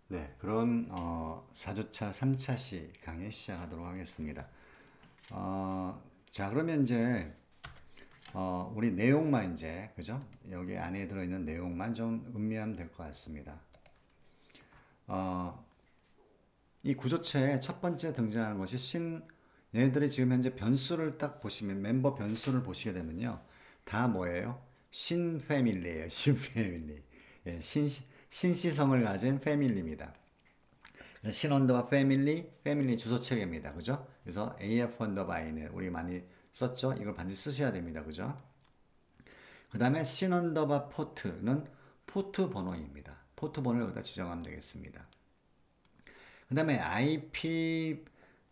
네, 그럼 4주차 3차 강의 시작하도록 하겠습니다. 자, 그러면 이제 우리 내용만 이제 그죠? 여기 안에 들어있는 내용만 좀 음미하면 될 것 같습니다. 이 구조체의 첫 번째 등장하는 것이 얘네들이 지금 현재 변수를 딱 보시면 멤버 변수를 보시게 되면요, 다 뭐예요? 신 패밀리예요. 신 패밀리. 예, 신시성을 가진 패밀리입니다. 신 언더바 패밀리 주소 체계입니다. 그죠? 그래서 AF 언더바 I는 우리 많이 썼죠? 이걸 반드시 쓰셔야 됩니다. 그죠? 그 다음에 신 언더바 포트는 포트 번호입니다. 포트 번호를 여기다 지정하면 되겠습니다. 그 다음에 IP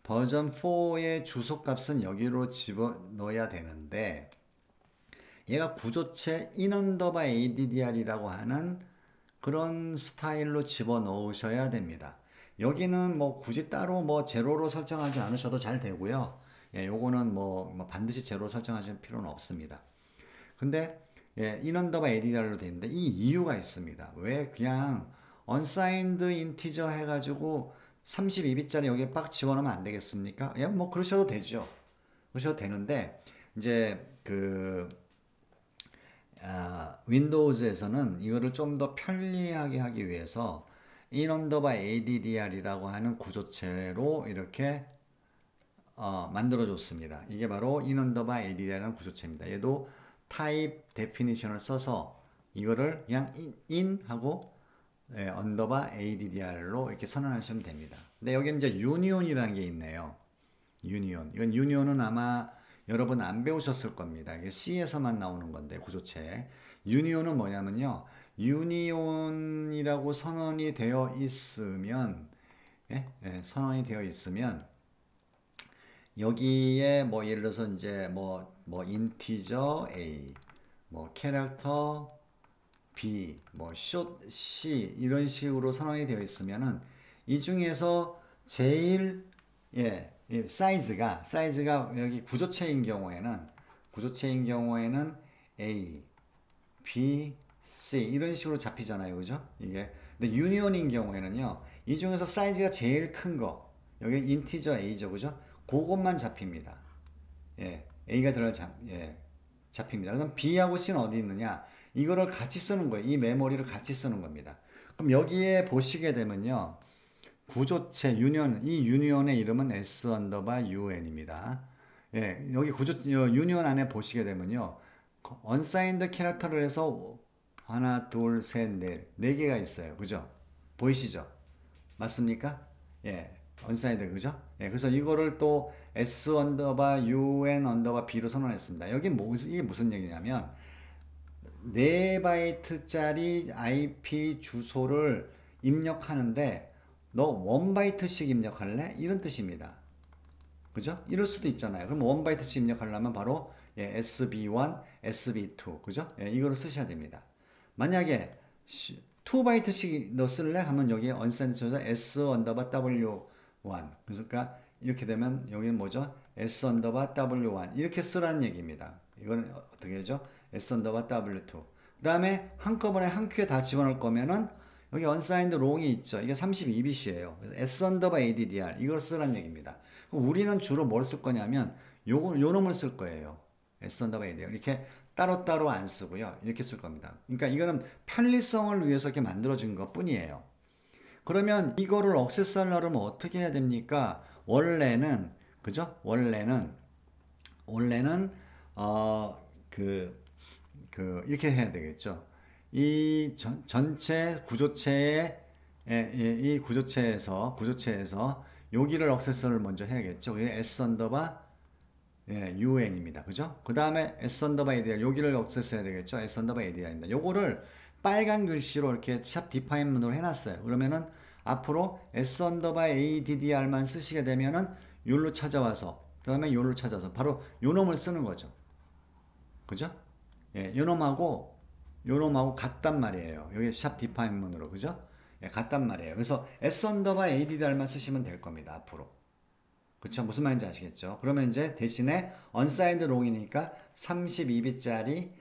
버전 4의 주소 값은 여기로 집어넣어야 되는데, 얘가 구조체 in 언더바 addr이라고 하는 그런 스타일로 집어넣으셔야 됩니다. 여기는 뭐 굳이 따로 뭐 제로로 설정하지 않으셔도 잘 되고요. 예, 요거는 뭐 반드시 제로 설정하실 필요는 없습니다. 근데 예, in 언더바 addr로 되어 있는데 이 이유가 있습니다. 왜 그냥 unsigned integer 해가지고 32bit짜리 여기에 빡 집어넣으면 안 되겠습니까? 예, 뭐 그러셔도 되죠. 그러셔도 되는데 이제 윈도우즈에서는 이거를 좀 더 편리하게 하기 위해서 in 언더바 addr이라고 하는 구조체로 이렇게 만들어 줬습니다. 이게 바로 in 언더바 addr이라는 구조체입니다. 얘도 타입 데피니션을 써서 이거를 그냥 in 하고 언더바 addr로 이렇게 선언하시면 됩니다. 근데 여기는 이제 union이라는 게 있네요. 유니온. 이건 유니온은 아마 여러분 안 배우셨을 겁니다. 이게 C에서만 나오는 건데, 구조체. 유니온은 뭐냐면요, 유니온이라고 선언이 되어 있으면, 선언이 되어 있으면, 여기에 뭐 예를 들어서 이제 뭐 인티저 A, 뭐 캐릭터 B, 뭐 숏 C 이런 식으로 선언이 되어 있으면은 이 중에서 제일 사이즈가 여기 구조체인 경우에는 A, B, C 이런 식으로 잡히잖아요. 그죠? 이게 근데 유니온인 경우에는요, 이 중에서 사이즈가 제일 큰 거, 여기 인티저 A죠. 그죠? 그것만 잡힙니다. 예, A가 잡힙니다. 그럼 B하고 C는 어디 있느냐? 이거를 같이 쓰는 거예요. 이 메모리를 같이 쓰는 겁니다. 그럼 여기에 보시게 되면요, 구조체 이 유니온의 이름은 S 언더바 UN입니다. 예, 여기 유니온 안에 보시게 되면요, unsigned 캐릭터를 해서 하나, 둘, 셋, 네 개가 있어요. 그죠? 보이시죠? 맞습니까? 예, unsigned 그죠? 예, 그래서 이거를 또 S 언더바 UN 언더바 B로 선언했습니다. 이게 무슨 얘기냐면 4바이트짜리 IP 주소를 입력하는데 너 1바이트씩 입력할래? 이런 뜻입니다. 그죠? 이럴 수도 있잖아요. 그럼 1바이트씩 입력하려면 바로 SB1, SB2 그죠? 이거를 쓰셔야 됩니다. 만약에 2바이트씩 너 쓸래? 하면 여기에 unsigned 쳐서 S 언더바 W1 그러니까 이렇게 되면 여기는 뭐죠? S 언더바 W1 이렇게 쓰라는 얘기입니다. 이건 어떻게 되죠? S 언더바 W2 그 다음에 한꺼번에 한 큐에 다 집어넣을 거면은 여기 unsigned wrong이 있죠. 이게 32bit이에요. 그래서 S 언더바 addr 이걸 쓰라는 얘기입니다. 우리는 주로 뭘 쓸 거냐면 요 놈을 쓸 거예요. S 언더바 addr 이렇게 따로따로 안 쓰고요. 이렇게 쓸 겁니다. 그러니까 이거는 편리성을 위해서 이렇게 만들어진 것 뿐이에요. 그러면 이거를 억세스 하려면 어떻게 해야 됩니까? 원래는 그죠? 원래는 이렇게 해야 되겠죠. 이 전체 구조체의 이 구조체에서 여기를 억세스를 먼저 해야겠죠. 그게 S 언더바 UN입니다. 그죠? 그 다음에 S 언더바 ADR 여기를 억세스 해야 되겠죠. S 언더바 ADR입니다. 요거를 빨간 글씨로 이렇게 샵 디파인문으로 해놨어요. 그러면은 앞으로 S 언더바 ADDR만 쓰시게 되면은 요로 찾아와서 그 다음에 요로 찾아서 바로 요 놈을 쓰는 거죠. 그죠? 예, 요놈하고 같단 말이에요. 여기 샵 디파인문으로 그죠? 예, 같단 말이에요. 그래서 S 언더바 ADDR만 쓰시면 될 겁니다. 앞으로. 그쵸? 무슨 말인지 아시겠죠? 그러면 이제 대신에 unsigned wrong이니까 32bit짜리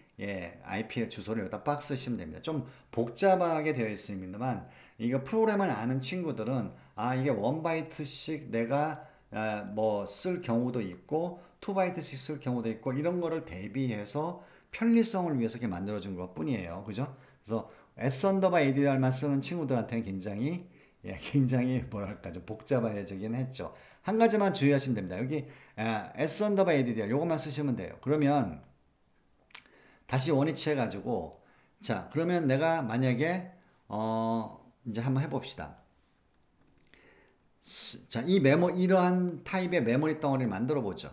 IP 주소를 여기다 빡 쓰시면 됩니다. 좀 복잡하게 되어 있습니다만 이거 프로그램을 아는 친구들은 아 이게 1바이트씩 내가 뭐 쓸 경우도 있고 2바이트씩 쓸 경우도 있고 이런 거를 대비해서 편리성을 위해서 이렇게 만들어준 것 뿐이에요. 그죠? 그래서 S 언더바 ADR만 쓰는 친구들한테는 굉장히 굉장히 뭐랄까 좀 복잡해지긴 했죠. 한 가지만 주의하시면 됩니다. 여기 S 언더바 ADR 요것만 쓰시면 돼요. 그러면 다시 원위치 해가지고 자 그러면 내가 만약에 이제 한번 해봅시다. 자, 이 이러한 타입의 메모리 덩어리를 만들어 보죠.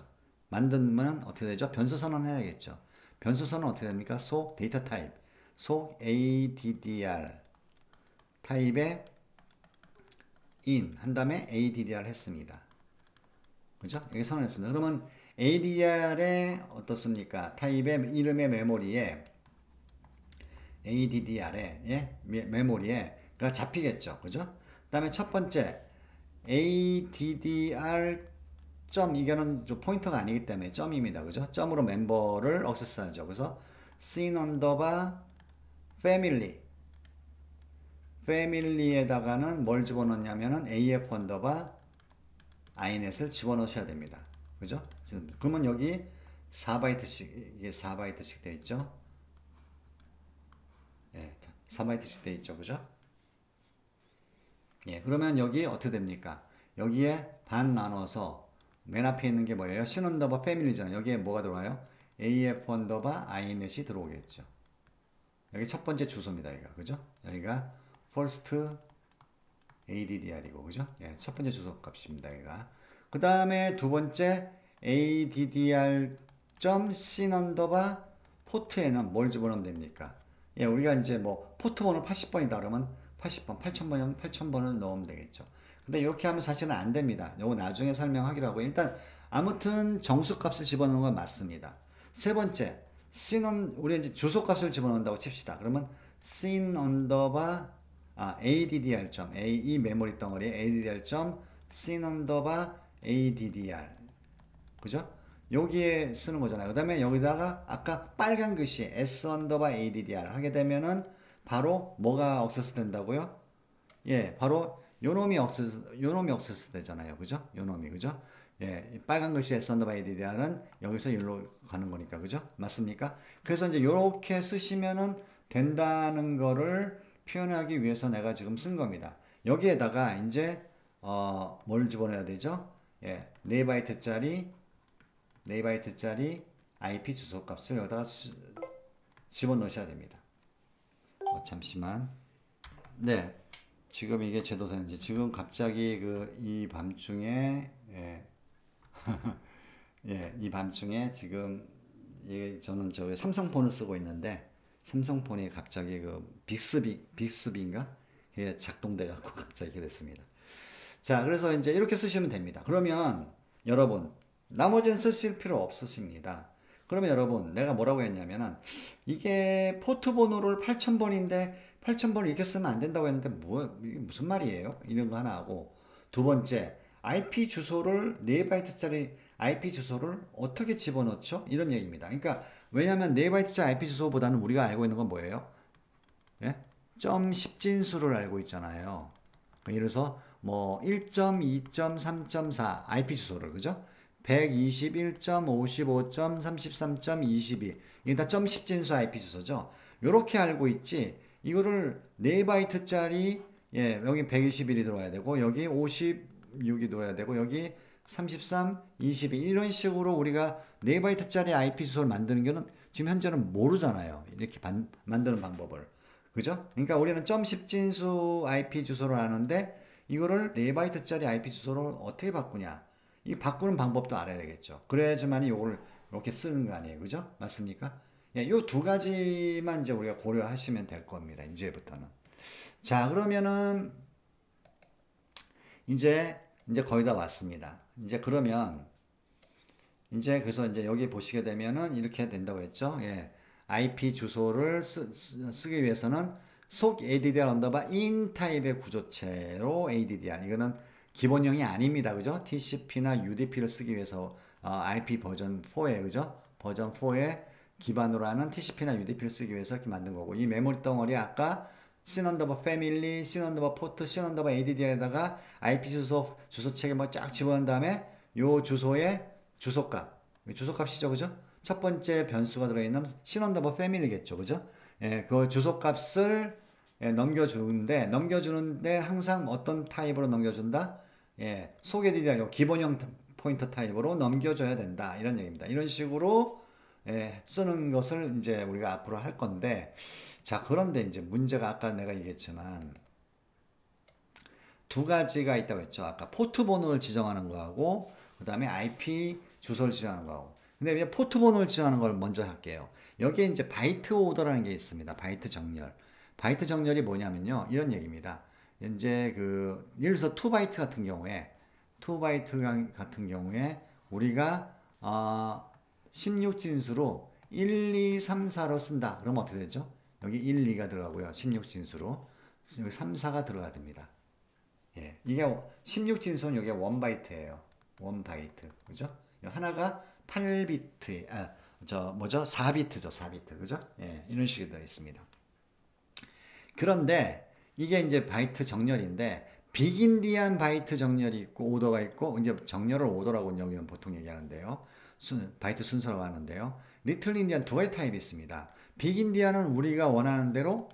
만들면 어떻게 되죠? 변수 선언해야겠죠. 변수 선언 어떻게 됩니까? 속 데이터 타입, 속 ADDR 타입의 in 한 다음에 ADDR 했습니다. 그죠? 여기 선언했습니다. 그러면 ADDR에 어떻습니까? 타입의 이름의 메모리에 ADDR에 메모리에가 잡히겠죠. 그죠? 그 다음에 첫 번째 ADDR 점 이거는 좀 포인터가 아니기 때문에 점입니다. 그죠? 점으로 멤버를 액세스하죠. 그래서 scene 언더바 패밀리에다가는 뭘 집어넣냐면은 AF 언더바 inet을 집어넣으셔야 됩니다. 그죠? 그러면 여기 4바이트씩 이게 4바이트씩 되어 있죠. 예, 4바이트씩 되어 있죠. 그죠? 예, 그러면 여기 어떻게 됩니까? 여기에 반 나눠서 맨 앞에 있는 게 뭐예요? 신 언더바 패밀리잖아요. 여기에 뭐가 들어와요? AF 언더바 inet이 들어오겠죠. 여기 첫 번째 주소입니다. 여기가. 그죠? 여기가 first ADDR이고, 그죠? 예, 첫 번째 주소 값입니다. 여기가. 그 다음에 두 번째 ADDR.sin 언더바 포트에는 뭘 집어넣으면 됩니까? 예, 우리가 이제 뭐 포트 번호 80번이다 그러면 80번, 8000번이면 8000번을 넣으면 되겠죠. 근데 이렇게 하면 사실은 안 됩니다. 이거 나중에 설명하기로 하고 일단 아무튼 정수값을 집어넣는 건 맞습니다. 세 번째, 우리 이제 주소값을 집어넣는다고 칩시다. 그러면 sin 언더바 ADDR 점 이 메모리 덩어리에 ADDR 점 sin 언더바 ADDR 그죠? 여기에 쓰는 거잖아요. 그 다음에 여기다가 아까 빨간 글씨 S 언더바 ADDR 하게 되면은 바로 뭐가 액세스 된다고요? 예, 바로 요놈이 액세스 되잖아요. 그죠? 요놈이 그죠? 예, 빨간 글씨 S 언더바 ADDR은 여기서 여기로 가는 거니까 그죠? 맞습니까? 그래서 이제 요렇게 쓰시면은 된다는 거를 표현하기 위해서 내가 지금 쓴 겁니다. 여기에다가 이제 뭘 집어넣어야 되죠? 예, 4바이트짜리 IP 주소 값을 여기다가 집어넣으셔야 됩니다. 잠시만. 네, 지금 이게 제도되는지 지금 갑자기 이 밤중에 예, 이 밤중에 지금 저는 저 삼성폰을 쓰고 있는데 삼성폰이 갑자기 빅스비인가? 그게 작동돼 갖고 갑자기 이렇게 됐습니다. 자, 그래서 이제 이렇게 쓰시면 됩니다. 그러면 여러분 나머지는 쓰실 필요 없으십니다. 그러면 여러분 내가 뭐라고 했냐면은 이게 포트 번호를 8000번인데 8000번을 이렇게 쓰면 안 된다고 했는데 이게 무슨 말이에요? 이런 거 하나 하고 두 번째 IP 주소를 4바이트짜리 IP 주소를 어떻게 집어넣죠? 이런 얘기입니다. 그러니까 왜냐하면 4바이트짜리 IP 주소보다는 우리가 알고 있는 건 뭐예요? 예? 점 10진수를 알고 있잖아요. 예를 들어서 뭐 1.2.3.4 IP 주소를 그죠? 121.55.33.22 이게 다 점 10진수 IP 주소죠. 요렇게 알고 있지. 이거를 4바이트짜리 여기 121이 들어와야 되고 여기 56이 들어와야 되고 여기 33, 22 이런 식으로 우리가 4바이트짜리 IP 주소를 만드는 거는 지금 현재는 모르잖아요. 이렇게 만드는 방법을. 그죠? 그러니까 우리는 점 10진수 IP 주소를 아는데 이거를 4바이트짜리 IP 주소를 어떻게 바꾸냐? 이 바꾸는 방법도 알아야 되겠죠. 그래야지만 이걸 이렇게 쓰는 거 아니에요. 그죠? 맞습니까? 예, 요 두 가지만 이제 우리가 고려하시면 될 겁니다. 이제부터는. 자, 그러면은 이제 거의 다 왔습니다. 이제 그러면 그래서 이제 여기 보시게 되면은 이렇게 된다고 했죠. 예. IP 주소를 쓰기 위해서는 속 ADDR 언더바 in 타입의 구조체로 ADDR 이거는 기본형이 아닙니다. 그죠? TCP나 UDP를 쓰기 위해서 IP 버전 4에 그죠? 버전 4에 기반으로 하는 TCP나 UDP를 쓰기 위해서 이렇게 만든 거고 이 메모리 덩어리 아까 씬 언더바 패밀리, 씬 언더바 포트, 씬 언더바 ADD에다가 IP 주소책에 뭐 쫙 집어넣은 다음에 요 주소의 주소값이죠, 그죠? 첫 번째 변수가 들어있는 씬 언더바 패밀리겠죠, 그죠? 예, 그 주소값을 넘겨주는데 항상 어떤 타입으로 넘겨준다? 예, 소개 DDR 기본형 포인터 타입으로 넘겨줘야 된다 이런 얘기입니다. 이런 식으로 쓰는 것을 이제 우리가 앞으로 할 건데, 자, 그런데 이제 문제가 아까 내가 얘기했지만 두 가지가 있다고 했죠. 아까 포트 번호를 지정하는 거하고 그 다음에 IP 주소를 지정하는 거하고. 근데 이제 포트 번호를 지정하는 걸 먼저 할게요. 여기에 이제 바이트 오더라는 게 있습니다. 바이트 정렬. 바이트 정렬이 뭐냐면요, 이런 얘기입니다. 이제 그 예를 들어서 2바이트 같은 경우에 2바이트 같은 경우에 우리가 16진수로 1, 2, 3, 4로 쓴다. 그러면 어떻게 되죠? 여기 1, 2가 들어가고요. 16진수로. 여기 3, 4가 들어가야 됩니다. 예. 이게 16진수는 여기가 1바이트예요. 1바이트. 그죠? 하나가 8비트, 4비트죠. 4비트. 그죠? 예. 이런 식이 되어 있습니다. 그런데 이게 이제 바이트 정렬인데, 빅인디안 바이트 정렬이 있고 오더가 있고, 이제 정렬을 오더라고 여기는 보통 얘기하는데요. 바이트 순서라고 하는데요. 리틀 인디안 두 가지 타입이 있습니다. 빅인디안은 우리가 원하는 대로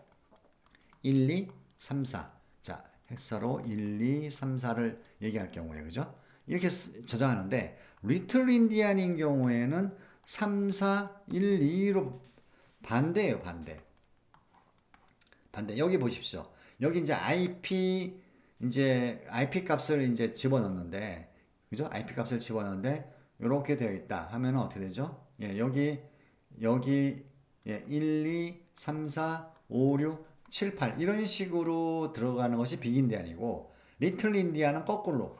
1, 2, 3, 4. 자, 헥사로 1, 2, 3, 4를 얘기할 경우에, 그죠? 이렇게 저장하는데, 리틀 인디안인 경우에는 3, 4, 1, 2로 반대예요, 반대. 여기 보십시오. 여기 이제 IP 값을 이제 집어넣는데, 그죠? IP 값을 집어넣는데, 이렇게 되어 있다 하면 어떻게 되죠? 예, 여기, 예, 1, 2, 3, 4, 5, 6, 7, 8 이런 식으로 들어가는 것이 빅인디안이고, 리틀 인디안은 거꾸로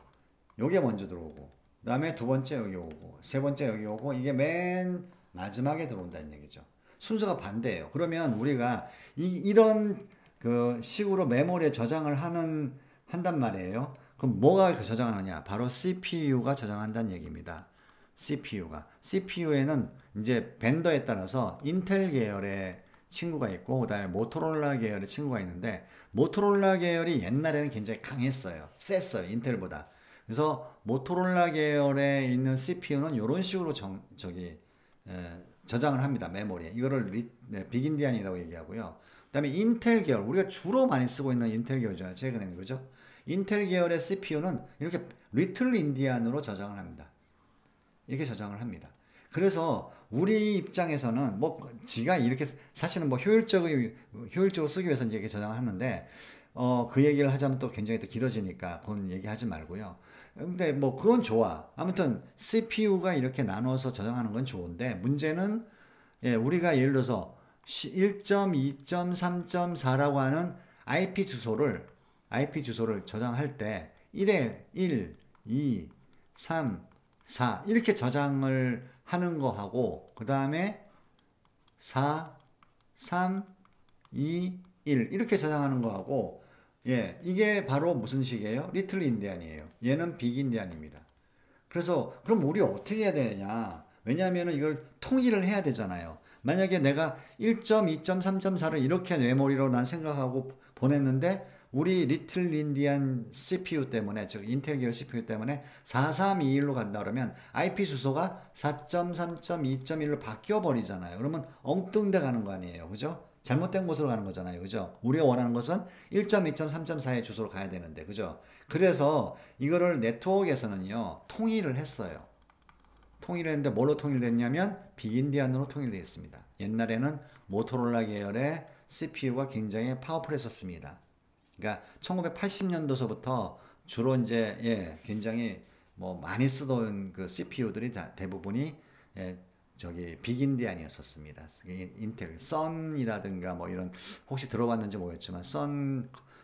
요게 먼저 들어오고, 그 다음에 두 번째 여기 오고, 세 번째 여기 오고, 이게 맨 마지막에 들어온다는 얘기죠. 순서가 반대예요. 그러면 우리가 이런 그 식으로 메모리에 저장을 한단 말이에요. 그럼 뭐가 그 저장하느냐? 바로 CPU가 저장한다는 얘기입니다. CPU에는 이제 벤더에 따라서 인텔 계열의 친구가 있고, 그 다음에 모토로라 계열의 친구가 있는데, 모토로라 계열이 옛날에는 굉장히 강했어요. 셌어요, 인텔보다. 그래서 모토로라 계열에 있는 CPU는 이런 식으로 저장을 합니다. 메모리에. 이거를 빅인디안이라고 얘기하고요. 그 다음에 인텔 계열, 우리가 주로 많이 쓰고 있는 인텔 계열이잖아요. 최근에는, 그죠? 인텔 계열의 CPU는 이렇게 리틀 인디안으로 저장을 합니다. 이렇게 저장을 합니다. 그래서 우리 입장에서는 뭐 지가 이렇게 사실은 뭐 효율적으로 쓰기 위해서 이제 이렇게 저장을 하는데, 그 얘기를 하자면 또 굉장히 또 길어지니까 그건 얘기하지 말고요. 근데 뭐 그건 좋아. 아무튼 CPU가 이렇게 나눠서 저장하는 건 좋은데, 문제는 예, 우리가 예를 들어서 1.2.3.4라고 하는 IP 주소를 저장할 때 1에 1, 2, 3, 4 이렇게 저장을 하는 거하고, 그 다음에 4, 3, 2, 1 이렇게 저장하는 거하고, 예, 이게 바로 무슨 식이에요? 리틀 인디안이에요. 얘는 빅 인디안입니다. 그래서 그럼 우리 어떻게 해야 되냐? 왜냐하면 이걸 통일을 해야 되잖아요. 만약에 내가 1.2.3.4를 이렇게 메모리로 난 생각하고 보냈는데, 우리 리틀 인디안 CPU 때문에, 즉 인텔 계열 CPU 때문에 4321로 간다 그러면 IP 주소가 4.3.2.1로 바뀌어 버리잖아요. 그러면 엉뚱대 가는 거 아니에요. 그죠? 잘못된 곳으로 가는 거잖아요. 그죠? 우리가 원하는 것은 1.2.3.4의 주소로 가야 되는데, 그죠? 그래서 이거를 네트워크에서는요, 통일을 했어요. 통일했는데 뭘로 통일됐냐면 빅인디안으로 통일되어 있습니다. 옛날에는 모토로라 계열의 CPU가 굉장히 파워풀했었습니다. 그러니까 1980년도서부터 주로 이제 굉장히 뭐 많이 쓰던 그 CPU들이 대부분이 빅인디안이었었습니다. 인텔, 썬이라든가 뭐 이런, 혹시 들어봤는지 모르겠지만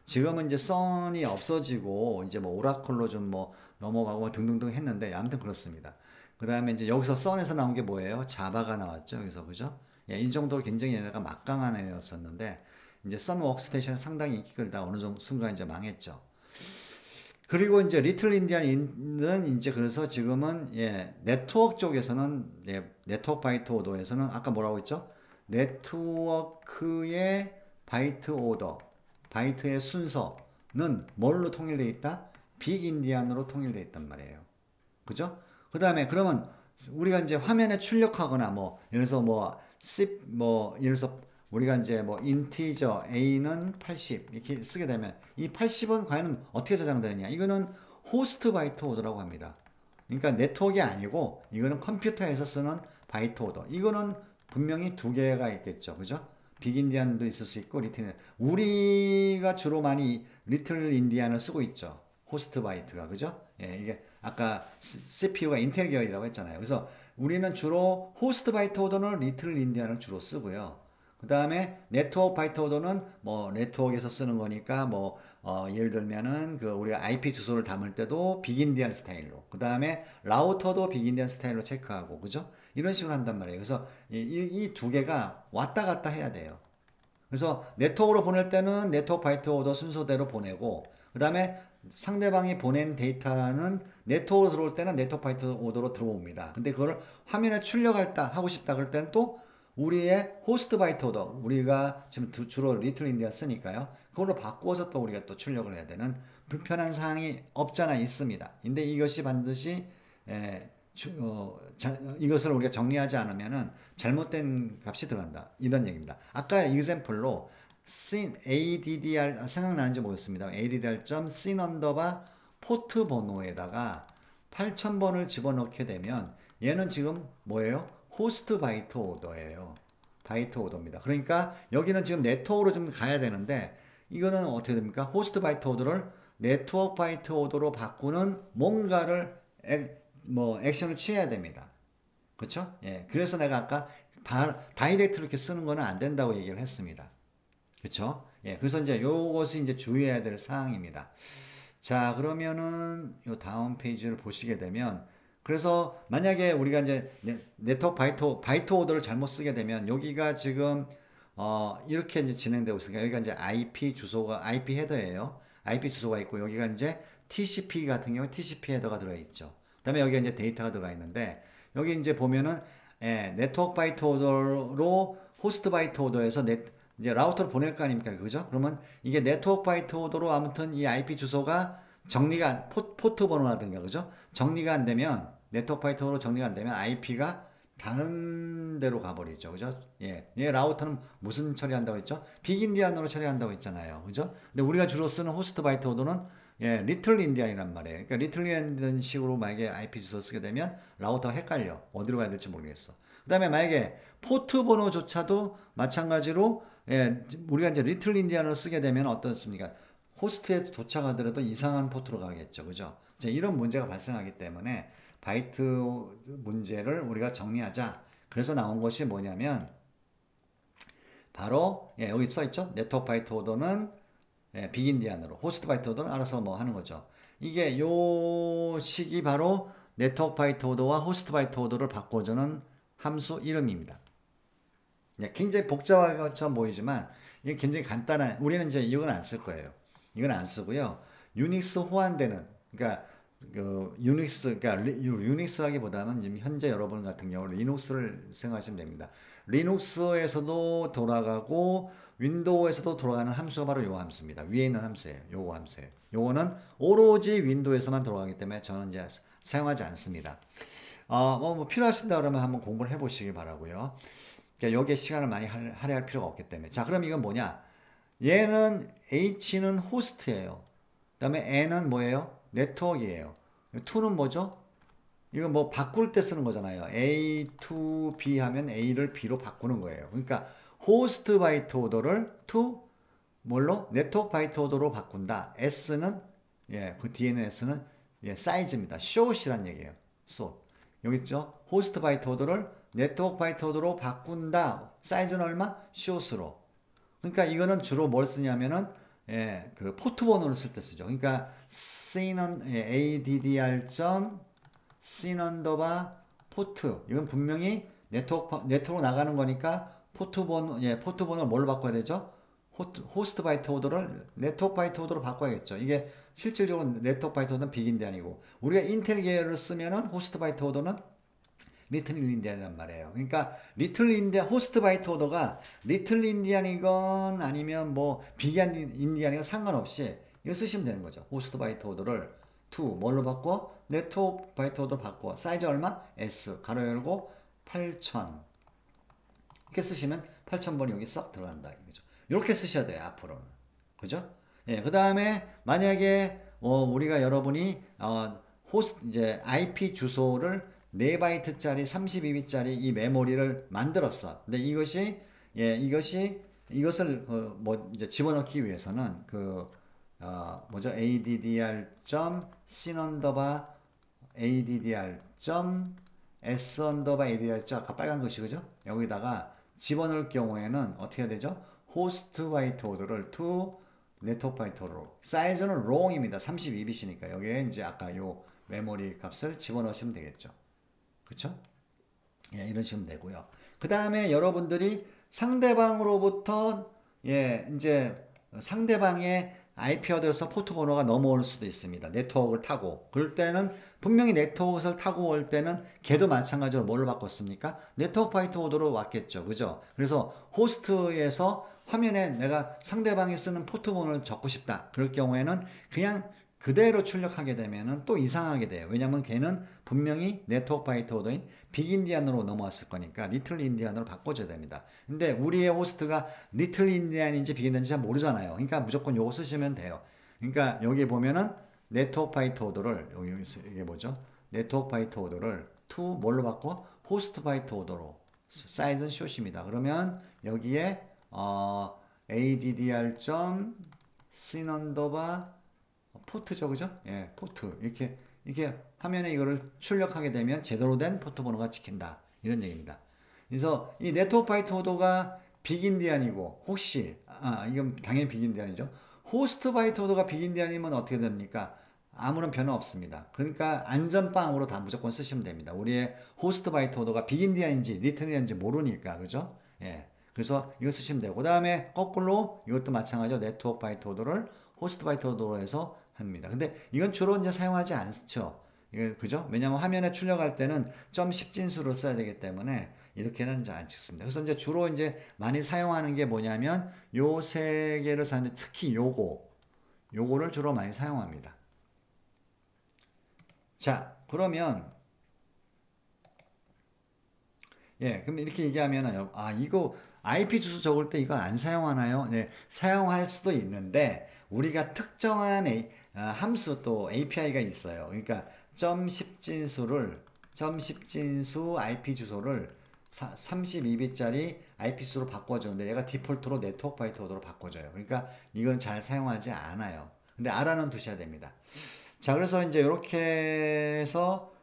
지금은 이제 썬이 없어지고 이제 뭐 오라클로 좀 뭐 넘어가고 등등등 했는데, 아무튼 그렇습니다. 그 다음에 이제 여기서 썬에서 나온 게 뭐예요? 자바가 나왔죠. 그래서 그죠? 예, 이 정도로 굉장히 얘네가 막강한 애였었는데, 이제 썬 워크스테이션 상당히 인기 끌다 어느 정도 순간 이제 망했죠. 그리고 이제 리틀 인디안은 이제 그래서 지금은 네트워크 쪽에서는 네트워크 바이트 오더에서는 아까 뭐라고 했죠? 네트워크의 바이트 오더, 바이트의 순서는 뭘로 통일되어 있다? 빅인디안으로 통일되어 있단 말이에요. 그죠? 그 다음에 그러면 우리가 이제 화면에 출력하거나 뭐 예를 들어서 예를 들어서 우리가 이제 뭐 인티저 a는 80 이렇게 쓰게 되면 이 80은 과연 어떻게 저장되느냐? 이거는 호스트 바이트 오더라고 합니다. 그러니까 네트워크가 아니고 이거는 컴퓨터에서 쓰는 바이트 오더. 이거는 분명히 두 개가 있겠죠. 그죠? 빅 인디안도 있을 수 있고 리틀 우리가 주로 많이 리틀 인디안을 쓰고 있죠. 호스트 바이트가 그죠? 예, 이게 아까 CPU가 인텔 계열이라고 했잖아요. 그래서 우리는 주로 호스트 바이트 오더는 리틀 인디안을 주로 쓰고요. 그 다음에 네트워크 바이트 오더는 뭐 네트워크에서 쓰는 거니까 예를 들면은 그 우리가 IP 주소를 담을 때도 빅인디안 스타일로 그 다음에 라우터도 빅인디안 스타일로 체크하고 그죠? 이런 식으로 한단 말이에요. 그래서 이 두 개가 왔다 갔다 해야 돼요. 그래서 네트워크로 보낼 때는 네트워크 바이트 오더 순서대로 보내고 그 다음에 상대방이 보낸 데이터는 네트워크로 들어올 때는 네트워크 바이트 오더로 들어옵니다. 근데 그거를 화면에 하고 싶다 그럴 때는 또 우리의 호스트 바이트 오더 우리가 지금 주로 리틀 인디아 쓰니까요. 그걸로 바꾸어서 또 우리가 또 출력을 해야 되는 불편한 사항이 없잖아 있습니다. 근데 이것이 반드시 이것을 우리가 정리하지 않으면은 잘못된 값이 들어간다. 이런 얘기입니다. 아까 example로 ADDR 생각나는지 모르겠습니다. ADDR.sin 언더바 포트 번호에다가 8000번을 집어넣게 되면 얘는 지금 뭐예요? 호스트 바이트 오더예요. 바이트 오더입니다. 그러니까 여기는 지금 네트워크로 좀 가야 되는데 이거는 어떻게 됩니까? 호스트 바이트 오더를 네트워크 바이트 오더로 바꾸는 뭔가를 액션을 취해야 됩니다. 그렇죠? 예. 그래서 내가 아까 다이렉트로 이렇게 쓰는 거는 안 된다고 얘기를 했습니다. 그렇죠? 예. 그래서 이제 요것이 이제 주의해야 될 사항입니다. 자, 그러면은 요 다음 페이지를 보시게 되면 그래서 만약에 우리가 이제 네트워크 바이트 오더를 잘못 쓰게 되면 여기가 지금 이렇게 이제 진행되고 있으니까 여기가 이제 IP 주소가 IP 헤더예요. IP 주소가 있고 여기가 이제 TCP 같은 경우 TCP 헤더가 들어 있죠. 그다음에 여기가 이제 데이터가 들어가 있는데 여기 이제 보면은 네트워크 바이트 오더로 호스트 바이트 오더에서 이제 라우터를 보낼 거 아닙니까? 그죠? 그러면 이게 네트워크 바이트 오더로 아무튼 이 IP 주소가 정리가 포트 번호라든가 그죠? 정리가 안 되면 네트워크 바이트 오더로 정리가 안 되면 IP가 다른 데로 가버리죠. 그죠? 예. 얘 라우터는 무슨 처리한다고 했죠? 빅인디안으로 처리한다고 했잖아요. 그죠? 근데 우리가 주로 쓰는 호스트 바이트 오더는 리틀 인디안이란 말이에요. 그러니까 리틀 인디안 식으로 만약에 IP 주소 쓰게 되면 라우터가 헷갈려. 어디로 가야 될지 모르겠어. 그 다음에 만약에 포트 번호조차도 마찬가지로 우리가 이제 리틀 인디안을 쓰게 되면 어떻습니까? 호스트에 도착하더라도 이상한 포트로 가겠죠. 그죠? 이제 이런 문제가 발생하기 때문에 바이트 문제를 우리가 정리하자. 그래서 나온 것이 뭐냐면 바로 여기 써 있죠. 네트워크 바이트 오더는 빅인디안으로 호스트 바이트 오더는 알아서 뭐 하는 거죠. 이게 요 식이 바로 네트워크 바이트 오더와 호스트 바이트 오더를 바꿔주는 함수 이름입니다. 굉장히 복잡한 것처럼 보이지만 이게 굉장히 간단한 우리는 이제 이건 안 쓸 거예요. 이건 안 쓰고요. 유닉스 호환되는 그러니까 유닉스라기보다는 지금 현재 여러분 같은 경우 리눅스를 생각하시면 됩니다. 리눅스에서도 돌아가고 윈도우에서도 돌아가는 함수가 바로 요 함수입니다. 위에 있는 함수예요. 요거 함수예요. 요거는 오로지 윈도우에서만 돌아가기 때문에 저는 이제 사용하지 않습니다. 뭐 필요하신다 그러면 한번 공부를 해보시기 바라고요. 그러니까 여기에 시간을 많이 할애할 필요가 없기 때문에. 자, 그럼 이건 뭐냐? 얘는 H는 호스트예요. 그다음에 N은 뭐예요? 네트워크예요. 2는 뭐죠? 이거 뭐 바꿀 때 쓰는 거잖아요. A to B 하면 A를 B로 바꾸는 거예요. 그러니까 호스트 바이트 오더를 to 뭘로? 네트워크 바이트 오더로 바꾼다. S는 그 뒤에는 S는 사이즈입니다. short이란 얘기예요. short. 여기 있죠? 호스트 바이트 오더를 네트워크 바이트 오더로 바꾼다. 사이즈는 얼마? short로. 그러니까 이거는 주로 뭘 쓰냐면은 그 포트 번호를 쓸 때 쓰죠. 그러니까 addr.sin 언더바 포트 이건 분명히 네트워크로 나가는 거니까 포트 번호를 뭘로 바꿔야 되죠? 호스트 바이트 오더를 네트워크 바이트 오더로 바꿔야겠죠. 이게 실질적으로 네트워크 바이트 오더는 빅인디안이고 우리가 인텔 계열을 쓰면은 호스트 바이트 오더는 리틀 인디안이란 말이에요. 그러니까 리틀 인디안 호스트 바이트 오더가 리틀 인디안이건 아니면 뭐 빅 인디안이건 상관없이 이거 쓰시면 되는 거죠. 호스트 바이트 오더를 to 뭘로 바꿔? 네트워크 바이트 오더 바꿔. 사이즈 얼마? S 가로 열고 8,000 이렇게 쓰시면 8,000번이 여기 썩 들어간다 이거죠. 이렇게 쓰셔야 돼요 앞으로는. 그죠? 예, 그 다음에 만약에 우리가 여러분이 호스트 이제 IP 주소를 4바이트짜리 32비트짜리 이 메모리를 만들었어. 근데 이것을 뭐 이제 집어넣기 위해서는 뭐죠? addr.s_addr.s_addr 아까 빨간 것이 그죠? 여기다가 집어넣을 경우에는 어떻게 해야 되죠? 호스트 바이트 오더를 to 네트워크 바이트 오더로 사이즈는 롱입니다. 32비트니까 여기에 이제 아까 요 메모리 값을 집어넣으시면 되겠죠. 그쵸? 예, 이런 식으로 되고요. 그 다음에 여러분들이 상대방으로부터 이제 상대방의 IP 어드레스 포트 번호가 넘어올 수도 있습니다. 네트워크를 타고. 그럴 때는 분명히 네트워크를 타고 올 때는 걔도 마찬가지로 뭘로 바꿨습니까? 네트워크 바이트 오더로 왔겠죠. 그죠? 그래서 호스트에서 화면에 내가 상대방이 쓰는 포트 번호를 적고 싶다. 그럴 경우에는 그냥 그대로 출력하게 되면은 또 이상하게 돼요. 왜냐면 걔는 분명히 네트워크 바이트 오더인 빅 인디안으로 넘어왔을 거니까 리틀 인디안으로 바꿔줘야 됩니다. 근데 우리의 호스트가 리틀 인디안인지 빅 인디안인지 잘 모르잖아요. 그러니까 무조건 요거 쓰시면 돼요. 그러니까 여기 보면은 네트워크 바이트 오더를 이게 뭐죠? 네트워크 바이트 오더를 to 뭘로 바꿔? 호스트 바이트 오더로 사이즈는 숏입니다. 그러면 여기에 addr.sin 언더바 포트죠, 그죠? 예, 포트. 이렇게 화면에 이거를 출력하게 되면 제대로 된 포트 번호가 찍힌다. 이런 얘기입니다. 그래서 이 네트워크 바이트 오더가 빅인디안이고, 혹시, 이건 당연히 빅인디안이죠. 호스트 바이트 오더가 빅인디안이면 어떻게 됩니까? 아무런 변화 없습니다. 그러니까 안전빵으로 다 무조건 쓰시면 됩니다. 우리의 호스트 바이트 오더가 빅인디안인지 리틀인디안인지 모르니까, 그죠? 예. 그래서 이거 쓰시면 되고, 그 다음에 거꾸로 이것도 마찬가지로 네트워크 바이트 오더를 호스트 바이트 오더로 해서 합니다. 근데 이건 주로 이제 사용하지 않죠. 그죠? 왜냐면 화면에 출력할 때는 점 10진수로 써야 되기 때문에 이렇게는 이제 안 찍습니다. 그래서 이제 주로 이제 많이 사용하는 게 뭐냐면 요 세 개를 사는데 특히 요거를 주로 많이 사용합니다. 자, 그러면 그럼 이렇게 얘기하면은 이거 IP 주소 적을 때 이거 안 사용하나요? 네, 사용할 수도 있는데 우리가 특정한 함수 또 API가 있어요. 그러니까 점 10진수 IP 주소를 32비트짜리 IP 주소로 바꿔주는데 얘가 디폴트로 네트워크 바이트 오더로 바꿔줘요. 그러니까 이건 잘 사용하지 않아요. 근데 알아는 두셔야 됩니다. 자, 그래서 이제 이렇게 해서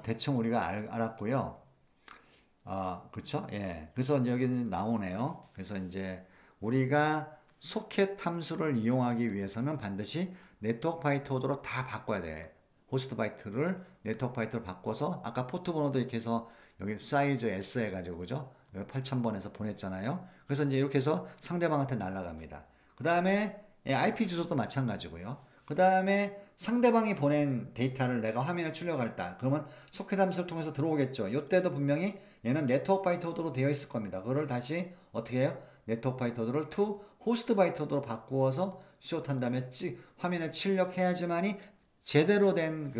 대충 우리가 알았고요. 그쵸? 예. 그래서 이제 여기 나오네요. 그래서 이제 우리가 소켓 함수를 이용하기 위해서는 반드시 네트워크 바이트 오더로 다 바꿔야 돼. 호스트 바이트를 네트워크 바이트로 바꿔서 아까 포트 번호도 이렇게 해서 여기 사이즈 S 해가지고 그죠? 8000번에서 보냈잖아요. 그래서 이제 이렇게 해서 상대방한테 날아갑니다. 그 다음에 IP 주소도 마찬가지고요. 그 다음에 상대방이 보낸 데이터를 내가 화면에 출력할다. 그러면 소켓 함수를 통해서 들어오겠죠. 이때도 분명히 얘는 네트워크 바이트 오더로 되어 있을 겁니다. 그걸 다시 어떻게 해요? 네트워크 바이트 오더를 to 호스트 바이트 오더로 바꾸어서 숏한 다음에 화면에 출력해야지만이 제대로 된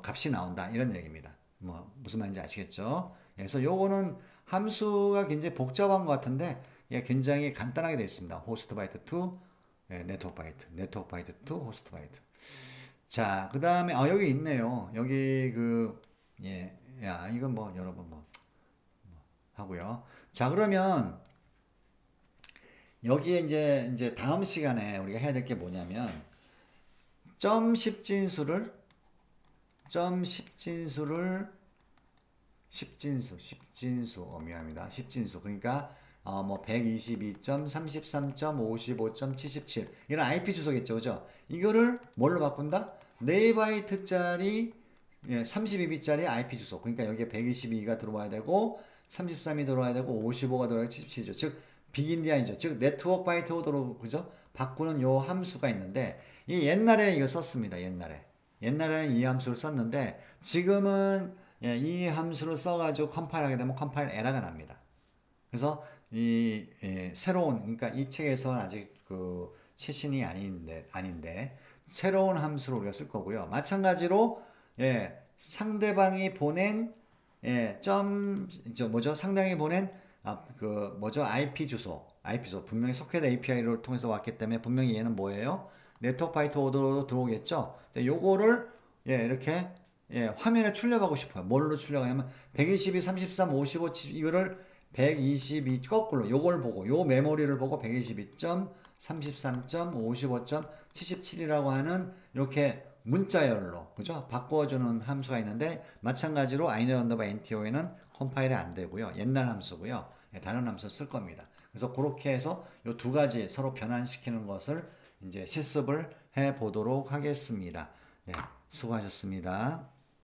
값이 나온다. 이런 얘기입니다. 뭐 무슨 말인지 아시겠죠? 그래서 요거는 함수가 굉장히 복잡한 것 같은데 굉장히 간단하게 되어 있습니다. 호스트 바이트 to 네트워크 바이트 to 호스트 바이트. 자, 그 다음에 여기 있네요. 여기 이건 뭐 여러분 하고요. 자, 그러면 여기에 이제 다음 시간에 우리가 해야 될 게 뭐냐면 점 10진수를 10진수 미안합니다. 10진수 그러니까 뭐 122.33.55.77 이런 IP 주소겠죠, 그죠? 이거를 뭘로 바꾼다? 4바이트짜리 32비트짜리 IP 주소. 그러니까 여기에 122가 들어와야 되고 33이 들어와야 되고 55가 들어와야 77이죠. 즉 빅인디안이죠. 즉 네트워크 바이트 오더로 그죠? 바꾸는 요 함수가 있는데 이 옛날에 이거 썼습니다. 옛날에는 이 함수를 썼는데 지금은 예, 이 함수를 써가지고 컴파일하게 되면 컴파일 에러가 납니다. 그래서 이 새로운 그러니까 이 책에서는 아직 그 최신이 아닌데 새로운 함수를 우리가 쓸 거고요. 마찬가지로 예, 상대방이 보낸 상대방이 보낸 그 뭐죠? IP 주소 분명히 소켓 API를 통해서 왔기 때문에 분명히 얘는 뭐예요? 네트워크 바이트 오더로 들어오겠죠. 요거를 이렇게 화면에 출력하고 싶어요. 뭘로 출력하냐면 122, 33, 55 이거를 122 거꾸로 요걸 보고 요 메모리를 보고 122.33.55.77이라고 하는 이렇게 문자열로 그죠? 바꿔주는 함수가 있는데 마찬가지로 init_nto에는 컴파일이 안 되고요. 옛날 함수고요. 다른 함수 쓸 겁니다. 그래서 그렇게 해서 요 두 가지 서로 변환시키는 것을 이제 실습을 해 보도록 하겠습니다. 네, 수고하셨습니다.